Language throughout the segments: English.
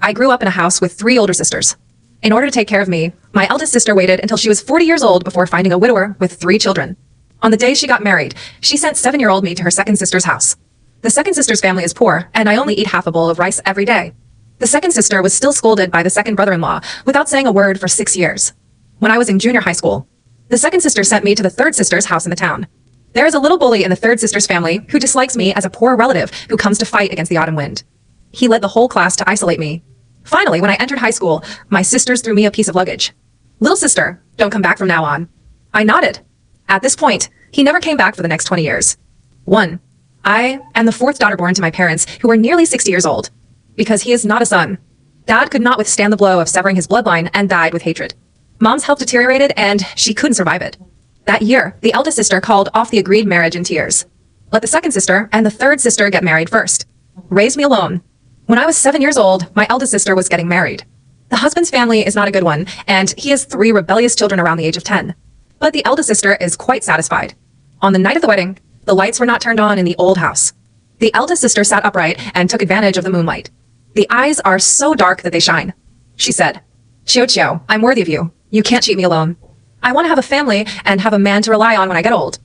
I grew up in a house with 3 older sisters. In order to take care of me, my eldest sister waited until she was 40 years old before finding a widower with 3 children. On the day she got married, she sent 7-year-old me to her second sister's house. The second sister's family is poor, and I only eat half a bowl of rice every day. The second sister was still scolded by the second brother-in-law without saying a word for 6 years. When I was in junior high school, the second sister sent me to the third sister's house in the town. There is a little bully in the third sister's family who dislikes me as a poor relative who comes to fight against the autumn wind. He led the whole class to isolate me. Finally, when I entered high school, my sisters threw me a piece of luggage. "Little sister, don't come back from now on." I nodded. At this point, he never came back for the next 20 years. 1. I am the 4th daughter born to my parents, who are nearly 60 years old. Because he is not a son. Dad could not withstand the blow of severing his bloodline and died with hatred. Mom's health deteriorated and she couldn't survive it. That year, the eldest sister called off the agreed marriage in tears. Let the second sister and the third sister get married first. Raised me alone. When I was 7 years old, my eldest sister was getting married. The husband's family is not a good one, and he has 3 rebellious children around the age of 10. But the eldest sister is quite satisfied. On the night of the wedding, the lights were not turned on in the old house. The eldest sister sat upright and took advantage of the moonlight. The eyes are so dark that they shine. She said, "Qiuqiu, I'm worthy of you. You can't cheat me alone. I want to have a family and have a man to rely on when I get old."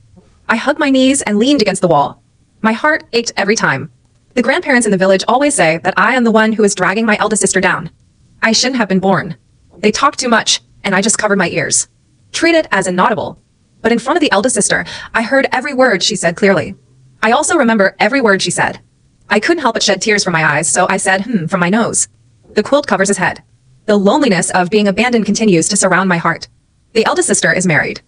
I hugged my knees and leaned against the wall. My heart ached every time. The grandparents in the village always say that I am the one who is dragging my eldest sister down. I shouldn't have been born. They talk too much, and I just covered my ears. Treat it as inaudible. But in front of the eldest sister, I heard every word she said clearly. I also remember every word she said. I couldn't help but shed tears from my eyes, so I said, from my nose. The quilt covers his head. The loneliness of being abandoned continues to surround my heart. The eldest sister is married.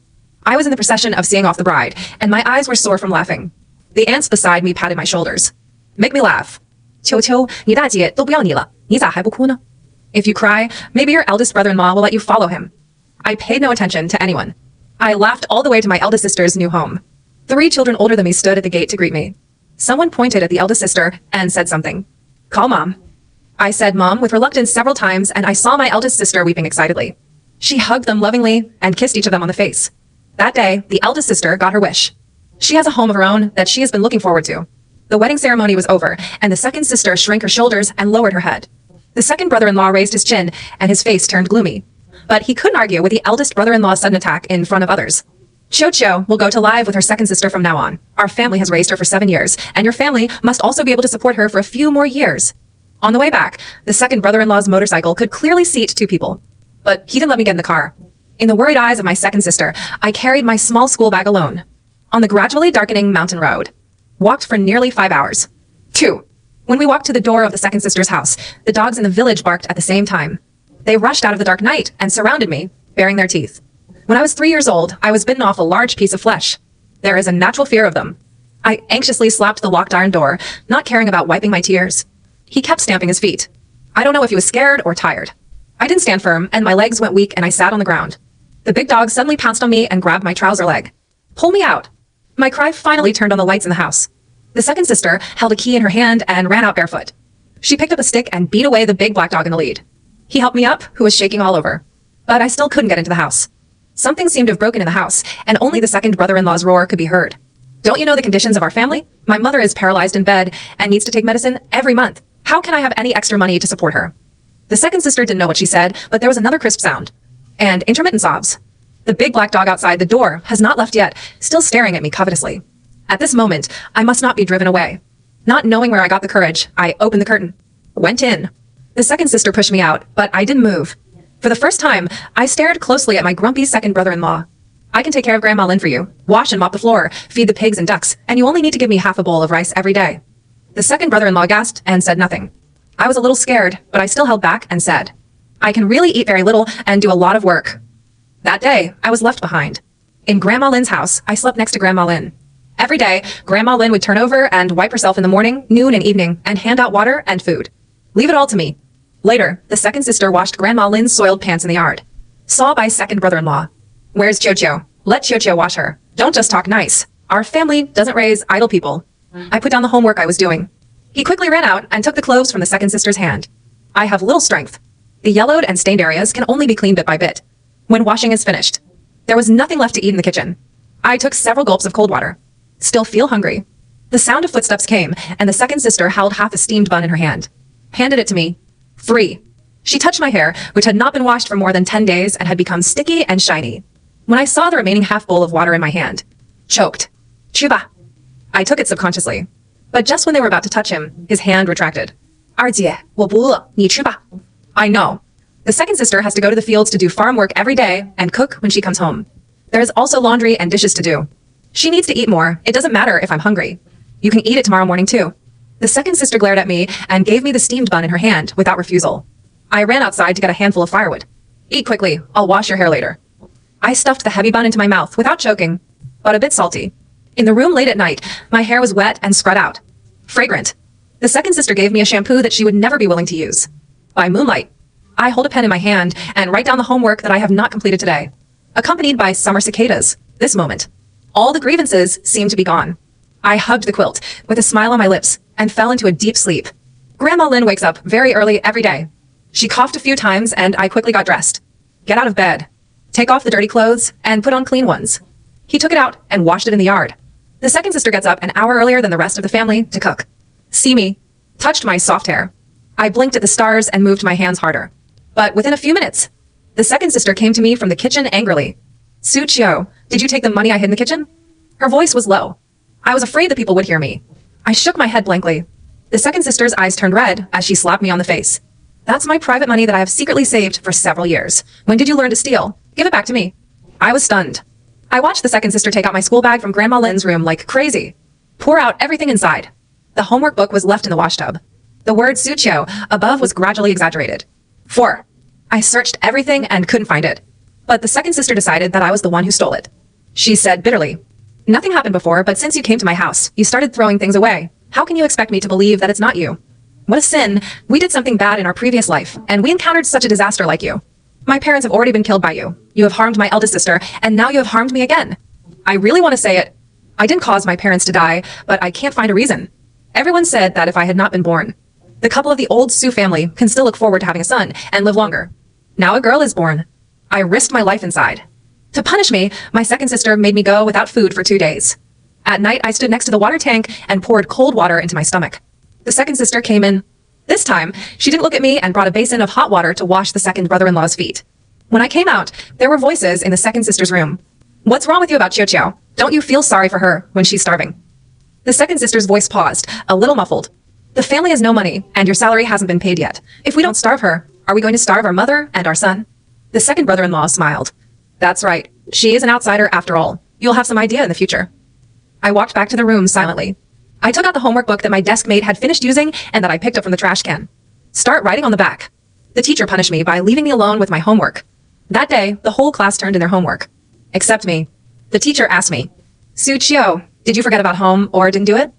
I was in the procession of seeing off the bride, and my eyes were sore from laughing. The aunts beside me patted my shoulders. Make me laugh. "秋秋, 你大姐都不要你了，你咋还不哭呢? If you cry, maybe your eldest brother-in-law will let you follow him." I paid no attention to anyone. I laughed all the way to my eldest sister's new home. 3 children older than me stood at the gate to greet me. Someone pointed at the eldest sister and said something. "Call Mom." I said Mom with reluctance several times, and I saw my eldest sister weeping excitedly. She hugged them lovingly and kissed each of them on the face. That day, the eldest sister got her wish. She has a home of her own that she has been looking forward to. The wedding ceremony was over, and the second sister shrank her shoulders and lowered her head. The second brother-in-law raised his chin, and his face turned gloomy. But he couldn't argue with the eldest brother-in-law's sudden attack in front of others. "Qiuqiu will go to live with her second sister from now on. Our family has raised her for 7 years, and your family must also be able to support her for a few more years." On the way back, the second brother-in-law's motorcycle could clearly seat 2 people. But he didn't let me get in the car. In the worried eyes of my second sister, I carried my small school bag alone. On the gradually darkening mountain road. Walked for nearly 5 hours. 2. When we walked to the door of the second sister's house, the dogs in the village barked at the same time. They rushed out of the dark night and surrounded me, baring their teeth. When I was 3 years old, I was bitten off a large piece of flesh. There is a natural fear of them. I anxiously slapped the locked iron door, not caring about wiping my tears. He kept stamping his feet. I don't know if he was scared or tired. I didn't stand firm, and my legs went weak and I sat on the ground. The big dog suddenly pounced on me and grabbed my trouser leg. "Pull me out." My cry finally turned on the lights in the house. The second sister held a key in her hand and ran out barefoot. She picked up a stick and beat away the big black dog in the lead. He helped me up, who was shaking all over. But I still couldn't get into the house. Something seemed to have broken in the house, and only the second brother-in-law's roar could be heard. "Don't you know the conditions of our family? My mother is paralyzed in bed and needs to take medicine every month. How can I have any extra money to support her?" The second sister didn't know what she said, but there was another crisp sound. And intermittent sobs. The big black dog outside the door has not left yet, still staring at me covetously. At this moment, I must not be driven away. Not knowing where I got the courage, I opened the curtain. Went in. The second sister pushed me out, but I didn't move. For the first time, I stared closely at my grumpy second brother-in-law. "I can take care of Grandma Lin for you. Wash and mop the floor, feed the pigs and ducks, and you only need to give me half a bowl of rice every day." The second brother-in-law gasped and said nothing. I was a little scared, but I still held back and said, "I can really eat very little and do a lot of work." That day, I was left behind. In Grandma Lin's house, I slept next to Grandma Lin. Every day, Grandma Lin would turn over and wipe herself in the morning, noon, and evening, and hand out water and food. Leave it all to me. Later, the second sister washed Grandma Lin's soiled pants in the yard. Saw by second brother-in-law. "Where's Qiuqiu? Let Qiuqiu wash her. Don't just talk nice. Our family doesn't raise idle people." I put down the homework I was doing. He quickly ran out and took the clothes from the second sister's hand. I have little strength. The yellowed and stained areas can only be cleaned bit by bit. When washing is finished, there was nothing left to eat in the kitchen. I took several gulps of cold water. Still feel hungry. The sound of footsteps came, and the second sister held half a steamed bun in her hand. Handed it to me. 3. She touched my hair, which had not been washed for more than 10 days and had become sticky and shiny. When I saw the remaining half bowl of water in my hand, choked. Chuba. I took it subconsciously. But just when they were about to touch him, his hand retracted. 二姐,我不饿,你吃吧. I know. The second sister has to go to the fields to do farm work every day and cook when she comes home. There is also laundry and dishes to do. She needs to eat more. It doesn't matter if I'm hungry. You can eat it tomorrow morning too. The second sister glared at me and gave me the steamed bun in her hand without refusal. I ran outside to get a handful of firewood. Eat quickly. I'll wash your hair later. I stuffed the heavy bun into my mouth without choking, but a bit salty. In the room late at night, my hair was wet and spread out. Fragrant. The second sister gave me a shampoo that she would never be willing to use. By moonlight, I hold a pen in my hand and write down the homework that I have not completed today, accompanied by summer cicadas, this moment. All the grievances seem to be gone. I hugged the quilt with a smile on my lips and fell into a deep sleep. Grandma Lynn wakes up very early every day. She coughed a few times and I quickly got dressed. Get out of bed. Take off the dirty clothes and put on clean ones. He took it out and washed it in the yard. The second sister gets up an hour earlier than the rest of the family to cook. See me. Touched my soft hair. I blinked at the stars and moved my hands harder. But within a few minutes, the second sister came to me from the kitchen angrily. Su Chio, did you take the money I hid in the kitchen? Her voice was low. I was afraid that people would hear me. I shook my head blankly. The second sister's eyes turned red as she slapped me on the face. That's my private money that I have secretly saved for several years. When did you learn to steal? Give it back to me. I was stunned. I watched the second sister take out my school bag from Grandma Lynn's room like crazy. Pour out everything inside. The homework book was left in the washtub. The word Suchio above was gradually exaggerated. 4. I searched everything and couldn't find it. But the second sister decided that I was the one who stole it. She said bitterly, nothing happened before, but since you came to my house, you started throwing things away. How can you expect me to believe that it's not you? What a sin. We did something bad in our previous life, and we encountered such a disaster like you. My parents have already been killed by you. You have harmed my eldest sister, and now you have harmed me again. I really want to say it. I didn't cause my parents to die, but I can't find a reason. Everyone said that if I had not been born, the couple of the old Su family can still look forward to having a son and live longer. Now a girl is born. I risked my life inside. To punish me, my second sister made me go without food for 2 days. At night, I stood next to the water tank and poured cold water into my stomach. The second sister came in. This time, she didn't look at me and brought a basin of hot water to wash the second brother-in-law's feet. When I came out, there were voices in the second sister's room. What's wrong with you about Chiao Chiao? Don't you feel sorry for her when she's starving? The second sister's voice paused, a little muffled. The family has no money, and your salary hasn't been paid yet. If we don't starve her, are we going to starve our mother and our son? The second brother-in-law smiled. That's right. She is an outsider after all. You'll have some idea in the future. I walked back to the room silently. I took out the homework book that my desk mate had finished using and that I picked up from the trash can. Start writing on the back. The teacher punished me by leaving me alone with my homework. That day, the whole class turned in their homework. Except me. The teacher asked me, Su Chio, did you forget about home or didn't do it?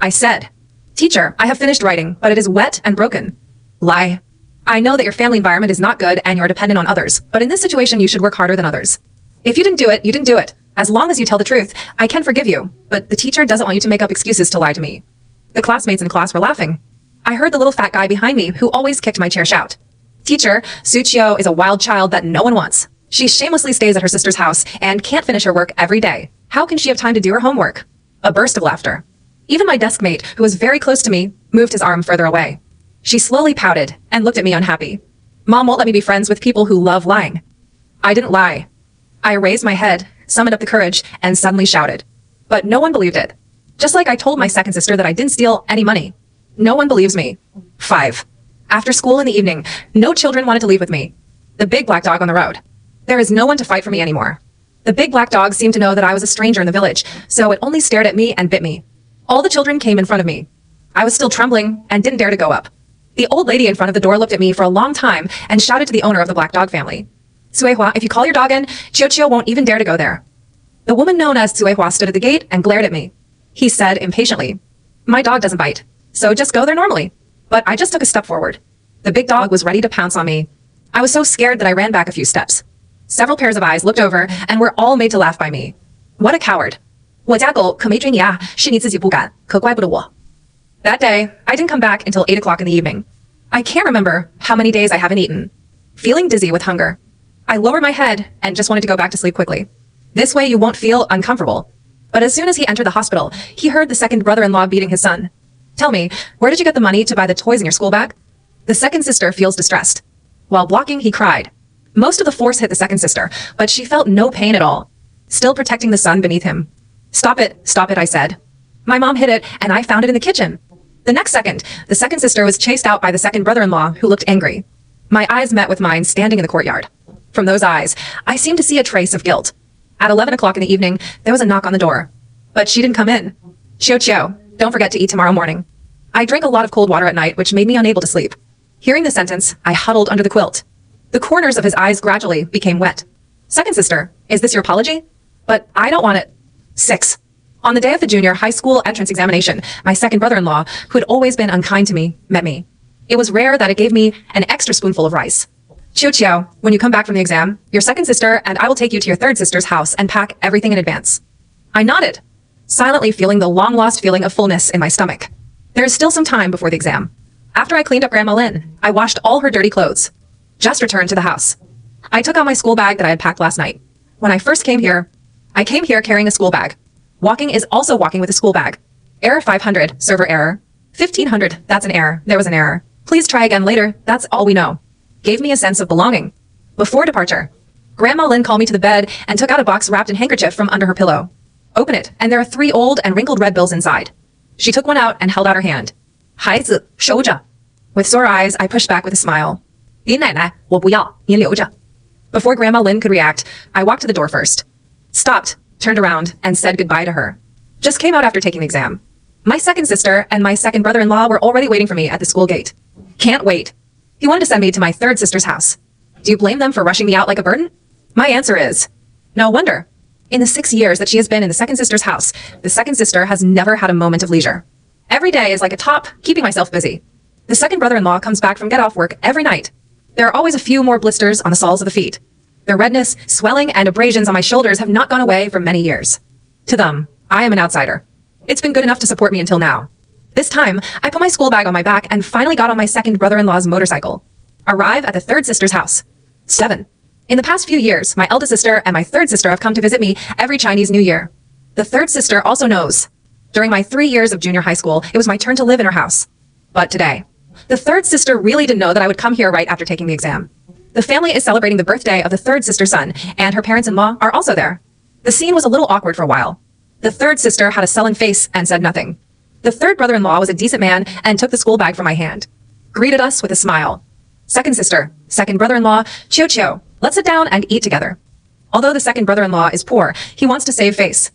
I said, Teacher, I have finished writing, but it is wet and broken. Lie. I know that your family environment is not good and you're dependent on others, but in this situation you should work harder than others. If you didn't do it, you didn't do it. As long as you tell the truth, I can forgive you, but the teacher doesn't want you to make up excuses to lie to me. The classmates in class were laughing. I heard the little fat guy behind me who always kicked my chair shout, Teacher, Su Chio is a wild child that no one wants. She shamelessly stays at her sister's house and can't finish her work every day. How can she have time to do her homework? A burst of laughter. Even my desk mate, who was very close to me, moved his arm further away. She slowly pouted and looked at me unhappy. Mom won't let me be friends with people who love lying. I didn't lie. I raised my head, summoned up the courage, and suddenly shouted. But no one believed it. Just like I told my second sister that I didn't steal any money. No one believes me. 5. After school in the evening, no children wanted to leave with me. The big black dog on the road. There is no one to fight for me anymore. The big black dog seemed to know that I was a stranger in the village, so it only stared at me and bit me. All the children came in front of me. I was still trembling and didn't dare to go up. The old lady in front of the door looked at me for a long time and shouted to the owner of the black dog family. Suehua, if you call your dog in, Chiao Chiao won't even dare to go there. The woman known as Suehua stood at the gate and glared at me. He said impatiently, My dog doesn't bite, so just go there normally. But I just took a step forward. The big dog was ready to pounce on me. I was so scared that I ran back a few steps. Several pairs of eyes looked over and were all made to laugh by me. What a coward. 我家狗可没追你啊，是你自己不敢，可怪不得我。That day, I didn't come back until 8 o'clock in the evening. I can't remember how many days I haven't eaten. Feeling dizzy with hunger. I lowered my head and just wanted to go back to sleep quickly. This way you won't feel uncomfortable. But as soon as he entered the hospital, he heard the second brother-in-law beating his son. Tell me, where did you get the money to buy the toys in your school bag? The second sister feels distressed. While blocking, he cried. Most of the force hit the second sister, but she felt no pain at all, still protecting the son beneath him. Stop it, I said. My mom hid it, and I found it in the kitchen. The next second, the second sister was chased out by the second brother-in-law, who looked angry. My eyes met with mine standing in the courtyard. From those eyes, I seemed to see a trace of guilt. At 11 o'clock in the evening, there was a knock on the door. But she didn't come in. Chiu, don't forget to eat tomorrow morning. I drank a lot of cold water at night, which made me unable to sleep. Hearing the sentence, I huddled under the quilt. The corners of his eyes gradually became wet. Second sister, is this your apology? But I don't want it. 6. On the day of the junior high school entrance examination, my second brother-in-law, who had always been unkind to me, met me. It was rare that it gave me an extra spoonful of rice. Chiu, when you come back from the exam, your second sister and I will take you to your third sister's house and pack everything in advance. I nodded, silently feeling the long-lost feeling of fullness in my stomach. There is still some time before the exam. After I cleaned up Grandma Lynn, I washed all her dirty clothes. Just returned to the house. I took out my school bag that I had packed last night. When I first came here, I came here carrying a school bag. Walking is also walking with a school bag. Error 500, server error. 1500, that's an error. There was an error. Please try again later. That's all we know. Gave me a sense of belonging. Before departure, Grandma Lynn called me to the bed and took out a box wrapped in handkerchief from under her pillow. Open it, and there are 3 old and wrinkled red bills inside. She took one out and held out her hand. 孩子，收着. With sore eyes, I pushed back with a smile. 林奶奶，我不要，您留着. Before Grandma Lynn could react, I walked to the door first. Stopped, turned around, and said goodbye to her. Just came out after taking the exam. My second sister and my second brother-in-law were already waiting for me at the school gate. Can't wait. He wanted to send me to my third sister's house. Do you blame them for rushing me out like a burden? My answer is, no wonder. In the 6 years that she has been in the second sister's house, the second sister has never had a moment of leisure. Every day is like a top, keeping myself busy. The second brother-in-law comes back from get-off work every night. There are always a few more blisters on the soles of the feet. The redness, swelling, and abrasions on my shoulders have not gone away for many years. To them, I am an outsider. It's been good enough to support me until now. This time, I put my school bag on my back and finally got on my second brother-in-law's motorcycle. Arrive at the third sister's house. 7. In the past few years, my eldest sister and my third sister have come to visit me every Chinese New Year. The third sister also knows. During my 3 years of junior high school, it was my turn to live in her house. But today, the third sister really didn't know that I would come here right after taking the exam. The family is celebrating the birthday of the third sister's son, and her parents-in-law are also there. The scene was a little awkward for a while. The third sister had a sullen face and said nothing. The third brother-in-law was a decent man and took the school bag from my hand. Greeted us with a smile. Second sister, second brother-in-law, Chiu, let's sit down and eat together. Although the second brother-in-law is poor, he wants to save face.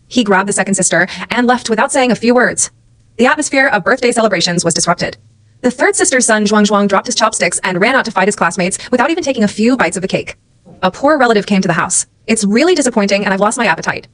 He grabbed the second sister and left without saying a few words. The atmosphere of birthday celebrations was disrupted. The third sister's son, Zhuang, dropped his chopsticks and ran out to fight his classmates without even taking a few bites of the cake. A poor relative came to the house. It's really disappointing and I've lost my appetite.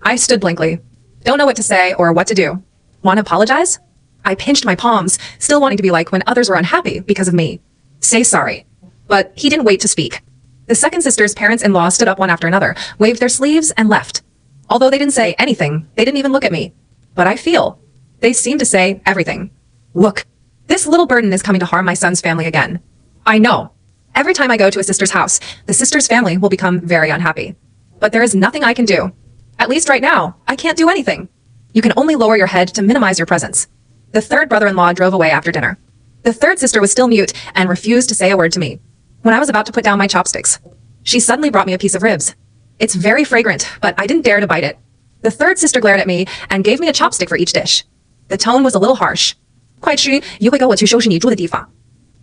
I stood blankly. Don't know what to say or what to do. Want to apologize? I pinched my palms, still wanting to be like when others were unhappy because of me. Say sorry. But he didn't wait to speak. The second sister's parents-in-law stood up one after another, waved their sleeves, and left. Although they didn't say anything, they didn't even look at me. But I feel. They seemed to say everything. Look, this little burden is coming to harm my son's family again. I know. Every time I go to a sister's house, the sister's family will become very unhappy. But there is nothing I can do. At least right now, I can't do anything. You can only lower your head to minimize your presence. The third brother-in-law drove away after dinner. The third sister was still mute and refused to say a word to me. When I was about to put down my chopsticks, she suddenly brought me a piece of ribs. It's very fragrant, but I didn't dare to bite it. The third sister glared at me and gave me a chopstick for each dish. The tone was a little harsh. 快吃，一会跟我去收拾你住的地方.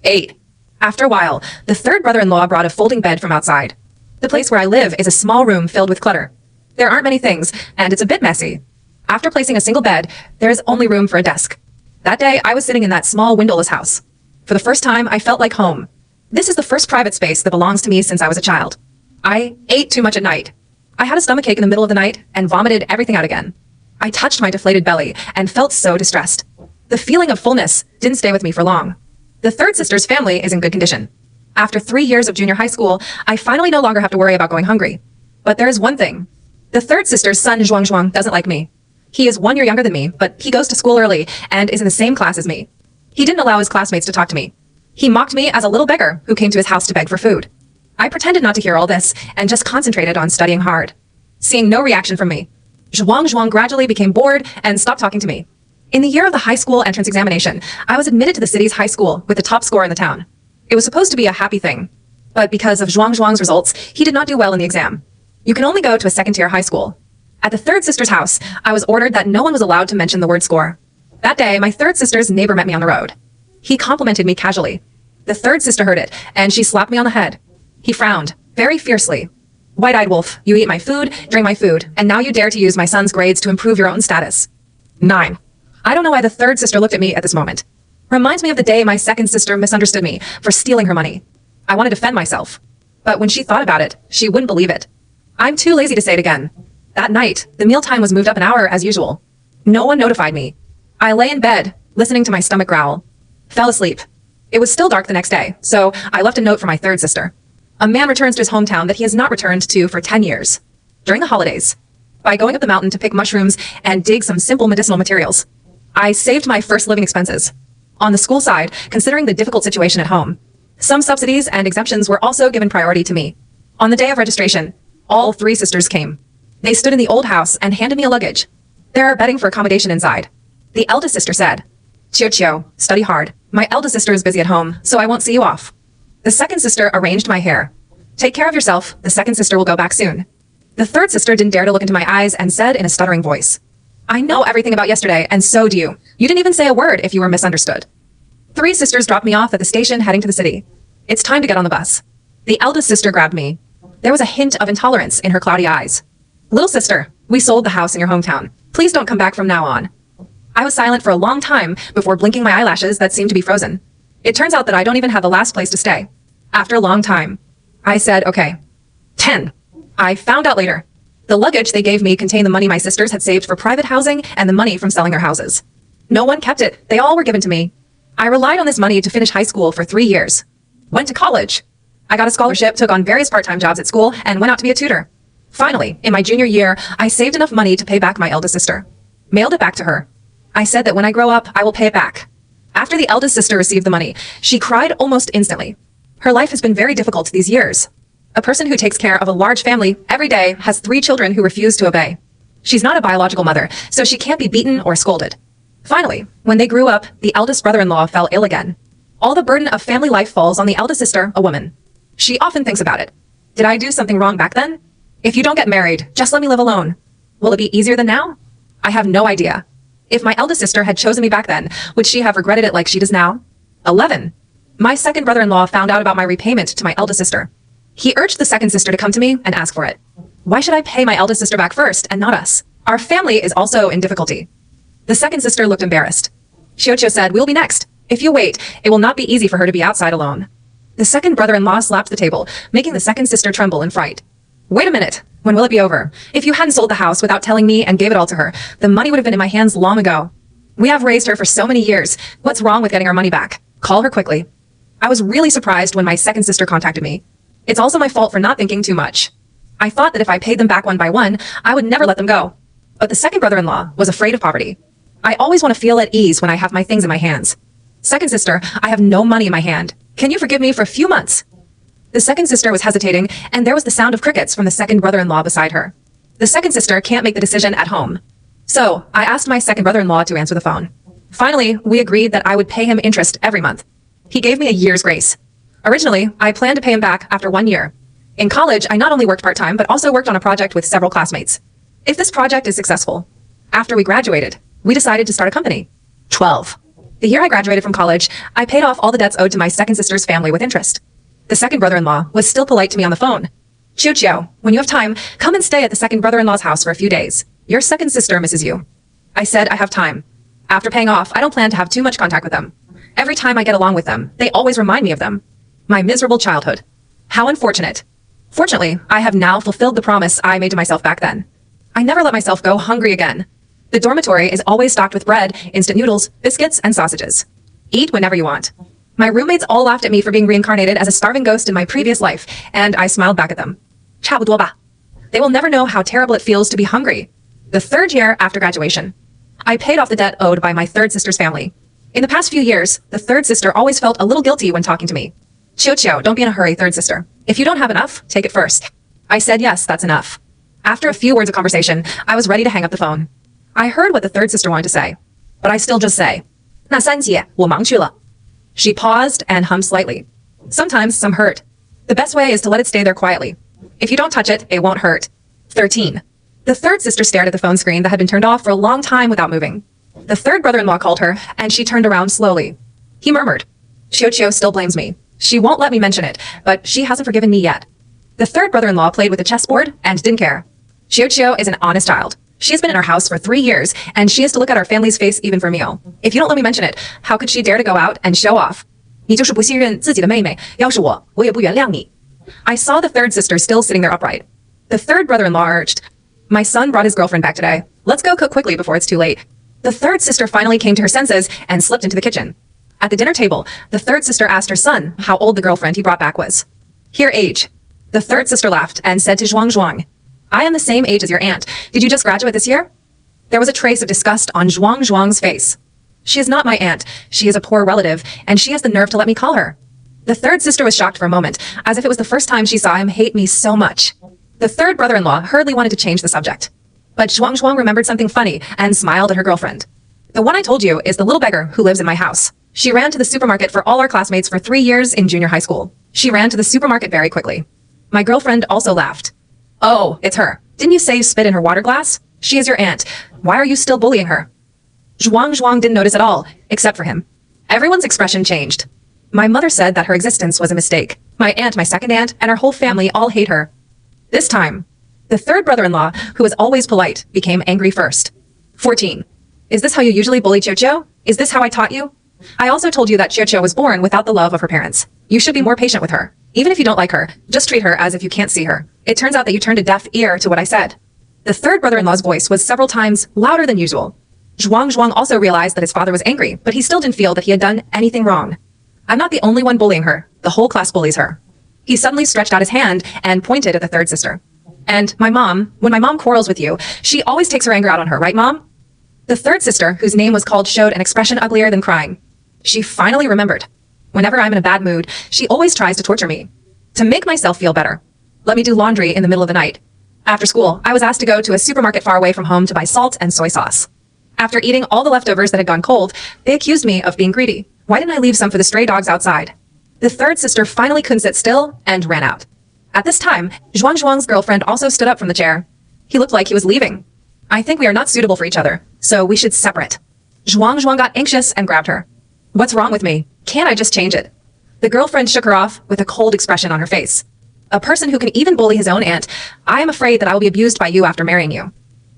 8. After a while, the third brother-in-law brought a folding bed from outside. The place where I live is a small room filled with clutter. There aren't many things, and it's a bit messy. After placing a single bed, there is only room for a desk. That day, I was sitting in that small windowless house. For the first time, I felt like home. This is the first private space that belongs to me since I was a child. I ate too much at night. I had a stomachache in the middle of the night and vomited everything out again. I touched my deflated belly and felt so distressed. The feeling of fullness didn't stay with me for long. The third sister's family is in good condition. After 3 years of junior high school, I finally no longer have to worry about going hungry. But there is one thing. The third sister's son, Zhuang, doesn't like me. He is 1 year younger than me, but he goes to school early and is in the same class as me. He didn't allow his classmates to talk to me. He mocked me as a little beggar who came to his house to beg for food. I pretended not to hear all this and just concentrated on studying hard. Seeing no reaction from me, Zhuang gradually became bored and stopped talking to me. In the year of the high school entrance examination, I was admitted to the city's high school with the top score in the town. It was supposed to be a happy thing, but because of Zhuang Zhuang's results, he did not do well in the exam. You can only go to a second-tier high school. At the third sister's house, I was ordered that no one was allowed to mention the word score. That day, my third sister's neighbor met me on the road. He complimented me casually. The third sister heard it, and she slapped me on the head. He frowned, very fiercely. "White-eyed wolf, you eat my food, drink my food, and now you dare to use my son's grades to improve your own status." 9. I don't know why the third sister looked at me at this moment. Reminds me of the day my second sister misunderstood me for stealing her money. I want to defend myself. But when she thought about it, she wouldn't believe it. I'm too lazy to say it again. That night, the mealtime was moved up an hour as usual. No one notified me. I lay in bed, listening to my stomach growl. Fell asleep. It was still dark the next day, so I left a note for my third sister. A man returns to his hometown that he has not returned to for 10 years. During the holidays, by going up the mountain to pick mushrooms and dig some simple medicinal materials, I saved my first living expenses. On the school side, considering the difficult situation at home, some subsidies and exemptions were also given priority to me. On the day of registration, all 3 sisters came. They stood in the old house and handed me a luggage. There are bedding for accommodation inside. The eldest sister said, "Chiu Chiu, study hard. My eldest sister is busy at home, so I won't see you off." The second sister arranged my hair. "Take care of yourself. The second sister will go back soon." The third sister didn't dare to look into my eyes and said in a stuttering voice, "I know everything about yesterday, and so do you. You didn't even say a word if you were misunderstood." 3 sisters dropped me off at the station heading to the city. It's time to get on the bus. The eldest sister grabbed me. There was a hint of intolerance in her cloudy eyes. "Little sister, we sold the house in your hometown. Please don't come back from now on." I was silent for a long time before blinking my eyelashes that seemed to be frozen. It turns out that I don't even have the last place to stay. After a long time, I said, "Okay." 10. I found out later. The luggage they gave me contained the money my sisters had saved for private housing and the money from selling their houses. No one kept it. They all were given to me. I relied on this money to finish high school for 3 years. Went to college. I got a scholarship, took on various part-time jobs at school, and went out to be a tutor. Finally, in my junior year, I saved enough money to pay back my eldest sister. Mailed it back to her. I said that when I grow up, I will pay it back. After the eldest sister received the money, she cried almost instantly. Her life has been very difficult these years. A person who takes care of a large family every day has 3 children who refuse to obey. She's not a biological mother, so she can't be beaten or scolded. Finally, when they grew up, the eldest brother-in-law fell ill again. All the burden of family life falls on the eldest sister, a woman. She often thinks about it. Did I do something wrong back then? If you don't get married, just let me live alone. Will it be easier than now? I have no idea. If my eldest sister had chosen me back then, would she have regretted it like she does now? 11. My second brother-in-law found out about my repayment to my eldest sister. He urged the second sister to come to me and ask for it. Why should I pay my eldest sister back first and not us? Our family is also in difficulty. The second sister looked embarrassed. Xiuqiu said, "We'll be next. If you wait, it will not be easy for her to be outside alone." The second brother-in-law slapped the table, making the second sister tremble in fright. "Wait a minute. When will it be over? If you hadn't sold the house without telling me and gave it all to her, the money would have been in my hands long ago. We have raised her for so many years. What's wrong with getting our money back? Call her quickly." I was really surprised when my second sister contacted me. It's also my fault for not thinking too much. I thought that if I paid them back one by one, I would never let them go. But the second brother-in-law was afraid of poverty. I always want to feel at ease when I have my things in my hands. "Second sister, I have no money in my hand. Can you forgive me for a few months?" The second sister was hesitating, and there was the sound of crickets from the second brother-in-law beside her. The second sister can't make the decision at home. So I asked my second brother-in-law to answer the phone. Finally, we agreed that I would pay him interest every month. He gave me a year's grace. Originally, I planned to pay him back after 1 year. In college, I not only worked part-time, but also worked on a project with several classmates. If this project is successful, after we graduated, we decided to start a company. 12. The year I graduated from college, I paid off all the debts owed to my second sister's family with interest. The second brother-in-law was still polite to me on the phone. "Xiuqiu, when you have time, come and stay at the second brother-in-law's house for a few days. Your second sister misses you." I said I have time. After paying off, I don't plan to have too much contact with them. Every time I get along with them, they always remind me of them. My miserable childhood. How unfortunate. Fortunately, I have now fulfilled the promise I made to myself back then. I never let myself go hungry again. The dormitory is always stocked with bread, instant noodles, biscuits, and sausages. Eat whenever you want. My roommates all laughed at me for being reincarnated as a starving ghost in my previous life, and I smiled back at them. 差不多吧. They will never know how terrible it feels to be hungry. The 3rd year after graduation, I paid off the debt owed by my third sister's family. In the past few years, the third sister always felt a little guilty when talking to me. "Xiuqiu, don't be in a hurry, third sister. If you don't have enough, take it first." I said yes, that's enough. After a few words of conversation, I was ready to hang up the phone. I heard what the third sister wanted to say. but I still just say, 那三姐,我忙去了. She paused and hummed slightly. Sometimes some hurt. The best way is to let it stay there quietly. If you don't touch it, it won't hurt. 13. The third sister stared at the phone screen that had been turned off for a long time without moving. The third brother-in-law called her, and she turned around slowly. He murmured, Qiuqiu still blames me. She won't let me mention it, but she hasn't forgiven me yet. The third brother-in-law played with the chessboard and didn't care. Qiuqiu is an honest child. She has been in our house for 3 years, and she has to look at our family's face even for meal. If you don't let me mention it, how could she dare to go out and show off? 你就是不信任自己的妹妹，要是我，我也不原谅你. I saw the third sister still sitting there upright. The third brother-in-law urged, My son brought his girlfriend back today. Let's go cook quickly before it's too late. The third sister finally came to her senses and slipped into the kitchen. At the dinner table, the third sister asked her son how old the girlfriend he brought back was. Her age. The third sister laughed and said to Zhuang Zhuang, I am the same age as your aunt. Did you just graduate this year? There was a trace of disgust on Zhuang Zhuang's face. She is not my aunt. She is a poor relative, and she has the nerve to let me call her. The third sister was shocked for a moment, as if it was the first time she saw him hate me so much. The third brother-in-law hurriedly wanted to change the subject. But Zhuang Zhuang remembered something funny and smiled at her girlfriend. The one I told you is the little beggar who lives in my house. She ran to the supermarket for all our classmates for 3 years in junior high school. She ran to the supermarket very quickly. My girlfriend also laughed. Oh, it's her. Didn't you say you spit in her water glass? She is your aunt. Why are you still bullying her? Zhuang Zhuang didn't notice at all, except for him. Everyone's expression changed. My mother said that her existence was a mistake. My aunt, my second aunt, and our whole family all hate her. This time, the third brother-in-law, who was always polite, became angry first. 14. Is this how you usually bully Qiuqiu? Is this how I taught you? I also told you that Qiuqiu was born without the love of her parents. You should be more patient with her. Even if you don't like her, just treat her as if you can't see her. It turns out that you turned a deaf ear to what I said. The third brother-in-law's voice was several times louder than usual. Zhuang Zhuang also realized that his father was angry, but he still didn't feel that he had done anything wrong. I'm not the only one bullying her. The whole class bullies her. He suddenly stretched out his hand and pointed at the third sister. And my mom, when my mom quarrels with you, she always takes her anger out on her, right, Mom? The third sister, whose name was called, showed an expression uglier than crying. She finally remembered. Whenever I'm in a bad mood, she always tries to torture me. To make myself feel better. Let me do laundry in the middle of the night. After school, I was asked to go to a supermarket far away from home to buy salt and soy sauce. After eating all the leftovers that had gone cold, they accused me of being greedy. Why didn't I leave some for the stray dogs outside? The third sister finally couldn't sit still and ran out. At this time, Zhuang Zhuang's girlfriend also stood up from the chair. He looked like he was leaving. I think we are not suitable for each other, so we should separate. Zhuang Zhuang got anxious and grabbed her. What's wrong with me? Can't I just change it? The girlfriend shook her off with a cold expression on her face. A person who can even bully his own aunt, I am afraid that I will be abused by you after marrying you.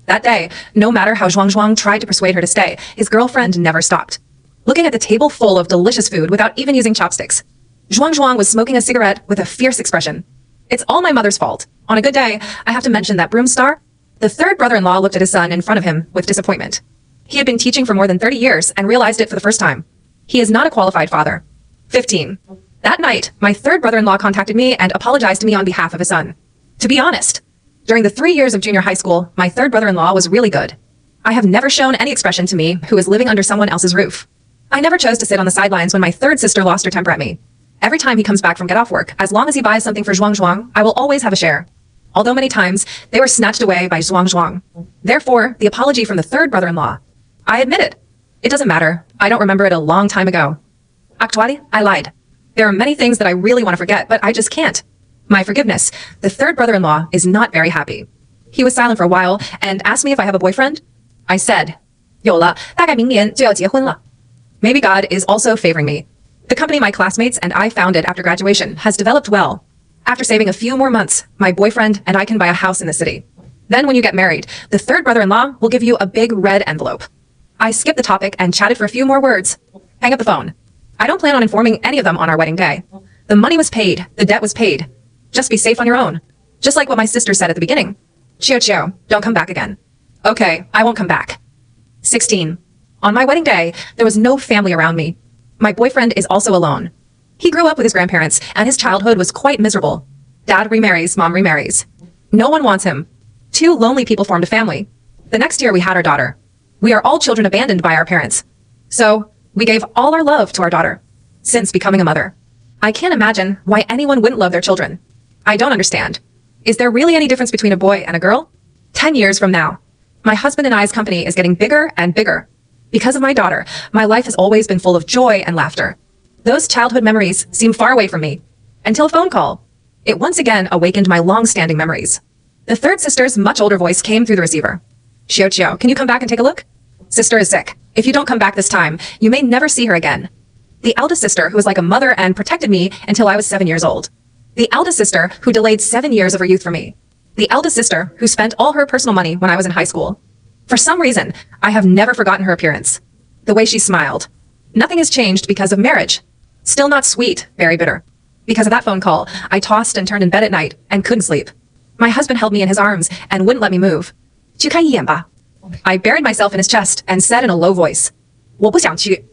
That day, no matter how Zhuang Zhuang tried to persuade her to stay, his girlfriend never stopped. Looking at the table full of delicious food without even using chopsticks, Zhuang Zhuang was smoking a cigarette with a fierce expression. It's all my mother's fault. On a good day, I have to mention that broom star. The third brother-in-law looked at his son in front of him with disappointment. He had been teaching for more than 30 years and realized it for the first time. He is not a qualified father. 15. That night, my third brother-in-law contacted me and apologized to me on behalf of his son. To be honest, during the 3 years of junior high school, my third brother-in-law was really good. I have never shown any expression to me who is living under someone else's roof. I never chose to sit on the sidelines when my third sister lost her temper at me. Every time he comes back from get-off work, as long as he buys something for Zhuang Zhuang, I will always have a share. Although many times, they were snatched away by Zhuang Zhuang. Therefore, the apology from the third brother-in-law. I admit it. It doesn't matter. I don't remember it a long time ago. Actually, I lied. There are many things that I really want to forget, but I just can't. My forgiveness. The third brother-in-law is not very happy. He was silent for a while and asked me if I have a boyfriend. I said, 有了，大概明年就要结婚了. Maybe God is also favoring me. The company my classmates and I founded after graduation has developed well. After saving a few more months, my boyfriend and I can buy a house in the city. Then when you get married, the third brother-in-law will give you a big red envelope. I skipped the topic and chatted for a few more words. Hang up the phone. I don't plan on informing any of them on our wedding day. The money was paid. The debt was paid. Just be safe on your own. Just like what my sister said at the beginning. Qiuqiu, don't come back again. Okay, I won't come back. 16. On my wedding day, there was no family around me. My boyfriend is also alone. He grew up with his grandparents, and his childhood was quite miserable. Dad remarries, mom remarries. No one wants him. 2 lonely people formed a family. The next year we had our daughter. We are all children abandoned by our parents. So, we gave all our love to our daughter. Since becoming a mother. I can't imagine why anyone wouldn't love their children. I don't understand. Is there really any difference between a boy and a girl? 10 years from now. My husband and I's company is getting bigger and bigger. Because of my daughter, my life has always been full of joy and laughter. Those childhood memories seem far away from me. Until a phone call. It once again awakened my long-standing memories. The third sister's much older voice came through the receiver. Xiao Qiao, can you come back and take a look? Sister is sick. If you don't come back this time, you may never see her again. The eldest sister who was like a mother and protected me until I was 7 years old. The eldest sister who delayed 7 years of her youth for me. The eldest sister who spent all her personal money when I was in high school. For some reason, I have never forgotten her appearance. The way she smiled. Nothing has changed because of marriage. Still not sweet, very bitter. Because of that phone call, I tossed and turned in bed at night and couldn't sleep. My husband held me in his arms and wouldn't let me move. 去看一眼吧. I buried myself in his chest and said in a low voice, 我不想去.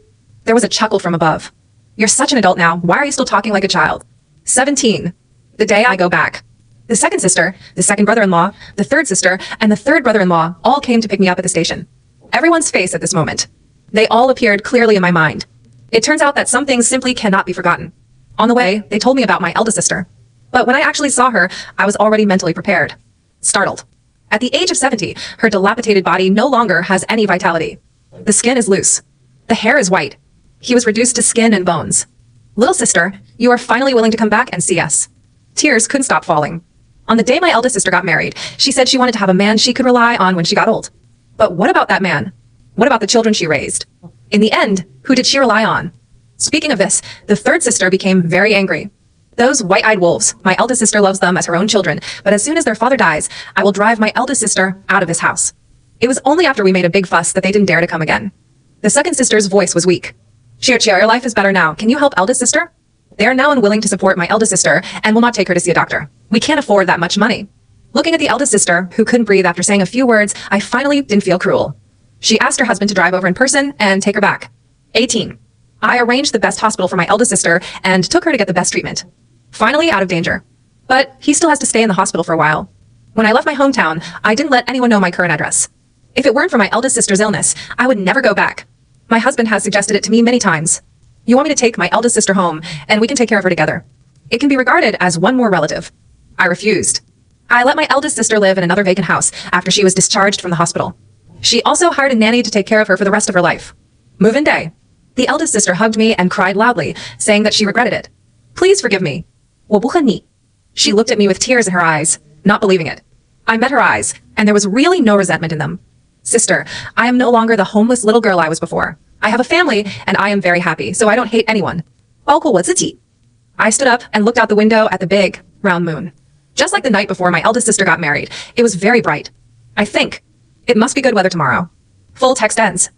There was a chuckle from above. You're such an adult now. Why are you still talking like a child? 17. The day I go back. The second sister, the second brother-in-law, the third sister, and the third brother-in-law all came to pick me up at the station. Everyone's face at this moment. They all appeared clearly in my mind. It turns out that some things simply cannot be forgotten. On the way, they told me about my eldest sister. But when I actually saw her, I was already mentally prepared. Startled. At the age of 70, her dilapidated body no longer has any vitality. The skin is loose. The hair is white. He was reduced to skin and bones. Little sister, you are finally willing to come back and see us. Tears couldn't stop falling. On the day my eldest sister got married, she said she wanted to have a man she could rely on when she got old. But what about that man? What about the children she raised? In the end, who did she rely on? Speaking of this, the third sister became very angry. Those white-eyed wolves, my eldest sister loves them as her own children, but as soon as their father dies, I will drive my eldest sister out of this house. It was only after we made a big fuss that they didn't dare to come again. The second sister's voice was weak. Xiao Qiao, your life is better now. Can you help eldest sister? They are now unwilling to support my eldest sister and will not take her to see a doctor. We can't afford that much money. Looking at the eldest sister, who couldn't breathe after saying a few words, I finally didn't feel cruel. She asked her husband to drive over in person and take her back. 18. I arranged the best hospital for my eldest sister and took her to get the best treatment. Finally out of danger. But he still has to stay in the hospital for a while. When I left my hometown, I didn't let anyone know my current address. If it weren't for my eldest sister's illness, I would never go back. My husband has suggested it to me many times. You want me to take my eldest sister home, and we can take care of her together. It can be regarded as one more relative. I refused. I let my eldest sister live in another vacant house after she was discharged from the hospital. She also hired a nanny to take care of her for the rest of her life. Move-in day. The eldest sister hugged me and cried loudly, saying that she regretted it. Please forgive me. 我不恨你. She looked at me with tears in her eyes, not believing it. I met her eyes, and there was really no resentment in them. Sister, I am no longer the homeless little girl I was before. I have a family, and I am very happy, so I don't hate anyone. 包括我自己. I stood up and looked out the window at the big, round moon. Just like the night before my eldest sister got married, it was very bright. I think. It must be good weather tomorrow. Full text ends.